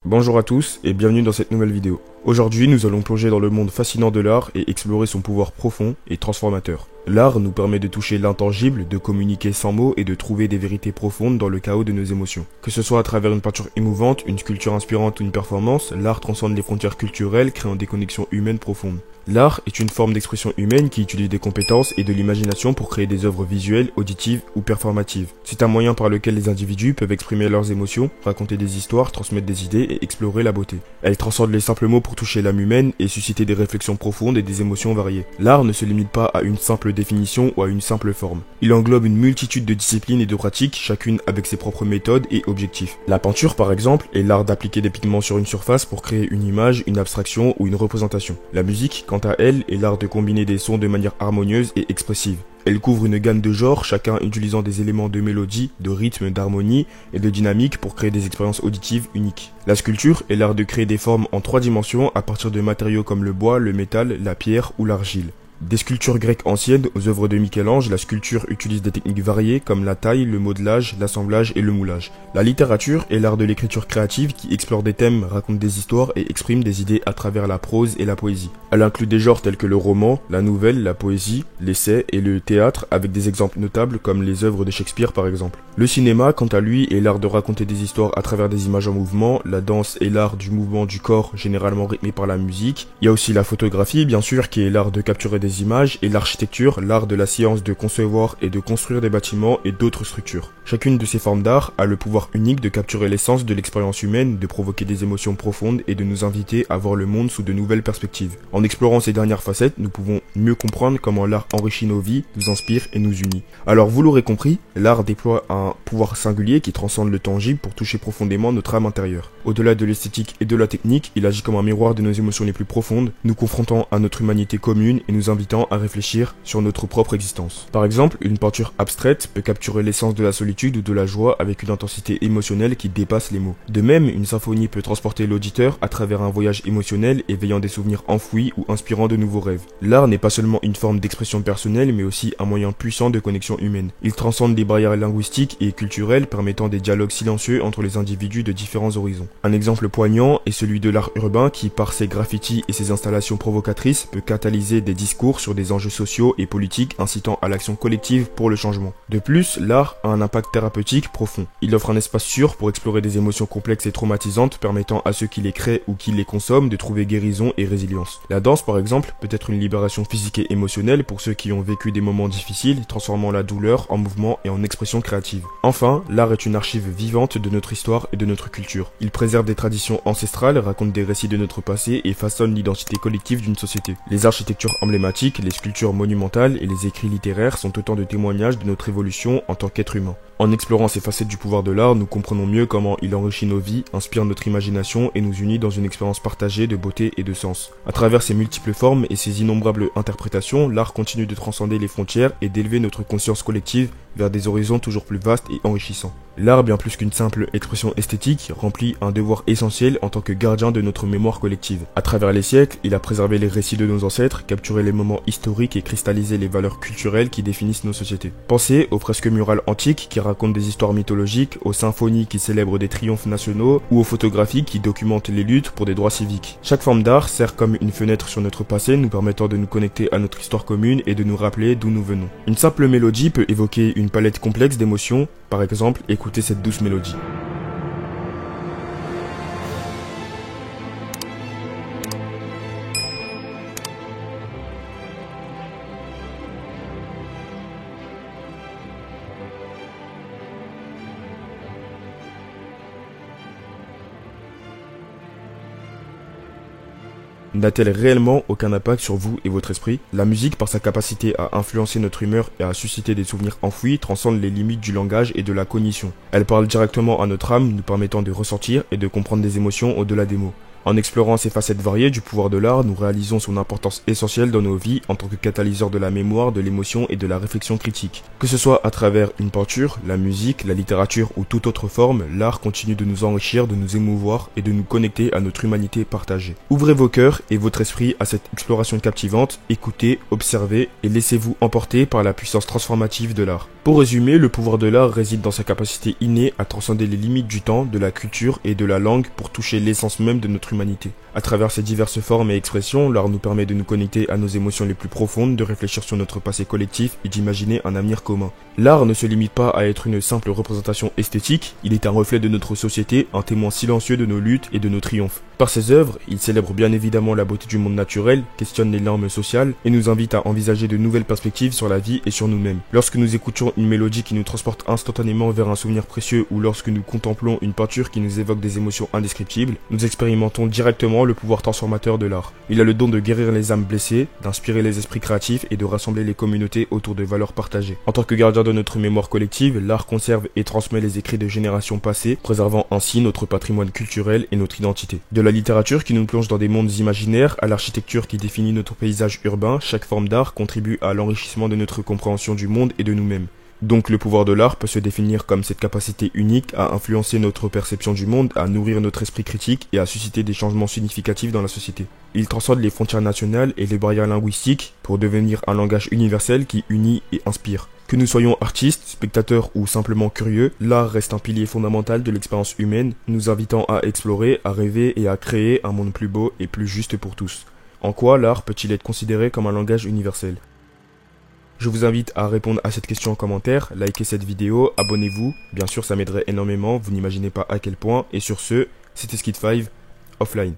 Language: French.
Bonjour à tous et bienvenue dans cette nouvelle vidéo. Aujourd'hui, nous allons plonger dans le monde fascinant de l'art et explorer son pouvoir profond et transformateur. L'art nous permet de toucher l'intangible, de communiquer sans mots et de trouver des vérités profondes dans le chaos de nos émotions. Que ce soit à travers une peinture émouvante, une sculpture inspirante ou une performance, l'art transcende les frontières culturelles, créant des connexions humaines profondes. L'art est une forme d'expression humaine qui utilise des compétences et de l'imagination pour créer des œuvres visuelles, auditives ou performatives. C'est un moyen par lequel les individus peuvent exprimer leurs émotions, raconter des histoires, transmettre des idées et explorer la beauté. Elle transcende les simples mots pour toucher l'âme humaine et susciter des réflexions profondes et des émotions variées. L'art ne se limite pas à une simple définition ou à une simple forme. Il englobe une multitude de disciplines et de pratiques, chacune avec ses propres méthodes et objectifs. La peinture, par exemple, est l'art d'appliquer des pigments sur une surface pour créer une image, une abstraction ou une représentation. La musique, quant à elle, est l'art de combiner des sons de manière harmonieuse et expressive. Elle couvre une gamme de genres, chacun utilisant des éléments de mélodie, de rythme, d'harmonie et de dynamique pour créer des expériences auditives uniques. La sculpture est l'art de créer des formes en 3 dimensions à partir de matériaux comme le bois, le métal, la pierre ou l'argile. Des sculptures grecques anciennes aux œuvres de Michel-Ange, la sculpture utilise des techniques variées comme la taille, le modelage, l'assemblage et le moulage. La littérature est l'art de l'écriture créative qui explore des thèmes, raconte des histoires et exprime des idées à travers la prose et la poésie. Elle inclut des genres tels que le roman, la nouvelle, la poésie, l'essai et le théâtre avec des exemples notables comme les œuvres de Shakespeare par exemple. Le cinéma, quant à lui, est l'art de raconter des histoires à travers des images en mouvement. La danse est l'art du mouvement du corps généralement rythmé par la musique. Il y a aussi la photographie bien sûr qui est l'art de capturer des images et l'architecture, l'art de la science de concevoir et de construire des bâtiments et d'autres structures. Chacune de ces formes d'art a le pouvoir unique de capturer l'essence de l'expérience humaine, de provoquer des émotions profondes et de nous inviter à voir le monde sous de nouvelles perspectives. En explorant ces dernières facettes, nous pouvons mieux comprendre comment l'art enrichit nos vies, nous inspire et nous unit. Alors vous l'aurez compris, l'art déploie un pouvoir singulier qui transcende le tangible pour toucher profondément notre âme intérieure. Au-delà de l'esthétique et de la technique, il agit comme un miroir de nos émotions les plus profondes, nous confrontant à notre humanité commune et nous invitant à réfléchir sur notre propre existence. Par exemple, une peinture abstraite peut capturer l'essence de la solitude ou de la joie avec une intensité émotionnelle qui dépasse les mots. De même, une symphonie peut transporter l'auditeur à travers un voyage émotionnel éveillant des souvenirs enfouis ou inspirant de nouveaux rêves. L'art n'est pas seulement une forme d'expression personnelle mais aussi un moyen puissant de connexion humaine. Il transcende les barrières linguistiques et culturelles permettant des dialogues silencieux entre les individus de différents horizons. Un exemple poignant est celui de l'art urbain qui, par ses graffitis et ses installations provocatrices, peut catalyser des discours sur des enjeux sociaux et politiques incitant à l'action collective pour le changement. De plus, l'art a un impact thérapeutique profond. Il offre un espace sûr pour explorer des émotions complexes et traumatisantes permettant à ceux qui les créent ou qui les consomment de trouver guérison et résilience. La danse par exemple peut être une libération physique et émotionnelle pour ceux qui ont vécu des moments difficiles, transformant la douleur en mouvement et en expression créative. Enfin, l'art est une archive vivante de notre histoire et de notre culture. Il préserve des traditions ancestrales, raconte des récits de notre passé et façonne l'identité collective d'une société. Les architectures emblématiques, les sculptures monumentales et les écrits littéraires sont autant de témoignages de notre évolution en tant qu'être humain. En explorant ces facettes du pouvoir de l'art, nous comprenons mieux comment il enrichit nos vies, inspire notre imagination et nous unit dans une expérience partagée de beauté et de sens. À travers ses multiples formes et ses innombrables interprétations, l'art continue de transcender les frontières et d'élever notre conscience collective vers des horizons toujours plus vastes et enrichissants. L'art, bien plus qu'une simple expression esthétique, remplit un devoir essentiel en tant que gardien de notre mémoire collective. À travers les siècles, il a préservé les récits de nos ancêtres, capturé les moments historiques et cristallisé les valeurs culturelles qui définissent nos sociétés. Pensez aux fresques murales antiques qui racontent des histoires mythologiques, aux symphonies qui célèbrent des triomphes nationaux ou aux photographies qui documentent les luttes pour des droits civiques. Chaque forme d'art sert comme une fenêtre sur notre passé, nous permettant de nous connecter à notre histoire commune et de nous rappeler d'où nous venons. Une simple mélodie peut évoquer une palette complexe d'émotions, par exemple, écoutez cette douce mélodie. N'a-t-elle réellement aucun impact sur vous et votre esprit? La musique, par sa capacité à influencer notre humeur et à susciter des souvenirs enfouis, transcende les limites du langage et de la cognition. Elle parle directement à notre âme, nous permettant de ressentir et de comprendre des émotions au-delà des mots. En explorant ces facettes variées du pouvoir de l'art, nous réalisons son importance essentielle dans nos vies en tant que catalyseur de la mémoire, de l'émotion et de la réflexion critique. Que ce soit à travers une peinture, la musique, la littérature ou toute autre forme, l'art continue de nous enrichir, de nous émouvoir et de nous connecter à notre humanité partagée. Ouvrez vos cœurs et votre esprit à cette exploration captivante, écoutez, observez et laissez-vous emporter par la puissance transformative de l'art. Pour résumer, le pouvoir de l'art réside dans sa capacité innée à transcender les limites du temps, de la culture et de la langue pour toucher l'essence même de notre humanité. À travers ses diverses formes et expressions, l'art nous permet de nous connecter à nos émotions les plus profondes, de réfléchir sur notre passé collectif et d'imaginer un avenir commun. L'art ne se limite pas à être une simple représentation esthétique, il est un reflet de notre société, un témoin silencieux de nos luttes et de nos triomphes. Par ses œuvres, il célèbre bien évidemment la beauté du monde naturel, questionne les normes sociales et nous invite à envisager de nouvelles perspectives sur la vie et sur nous-mêmes. Lorsque nous écoutons une mélodie qui nous transporte instantanément vers un souvenir précieux ou lorsque nous contemplons une peinture qui nous évoque des émotions indescriptibles, nous expérimentons directement le pouvoir transformateur de l'art. Il a le don de guérir les âmes blessées, d'inspirer les esprits créatifs et de rassembler les communautés autour de valeurs partagées. En tant que gardien de notre mémoire collective, l'art conserve et transmet les écrits de générations passées, préservant ainsi notre patrimoine culturel et notre identité. De la littérature qui nous plonge dans des mondes imaginaires à l'architecture qui définit notre paysage urbain, chaque forme d'art contribue à l'enrichissement de notre compréhension du monde et de nous-mêmes. Donc le pouvoir de l'art peut se définir comme cette capacité unique à influencer notre perception du monde, à nourrir notre esprit critique et à susciter des changements significatifs dans la société. Il transcende les frontières nationales et les barrières linguistiques pour devenir un langage universel qui unit et inspire. Que nous soyons artistes, spectateurs ou simplement curieux, l'art reste un pilier fondamental de l'expérience humaine, nous invitant à explorer, à rêver et à créer un monde plus beau et plus juste pour tous. En quoi l'art peut-il être considéré comme un langage universel ? Je vous invite à répondre à cette question en commentaire, likez cette vidéo, abonnez-vous, bien sûr ça m'aiderait énormément, vous n'imaginez pas à quel point, et sur ce, c'était Skid5, offline.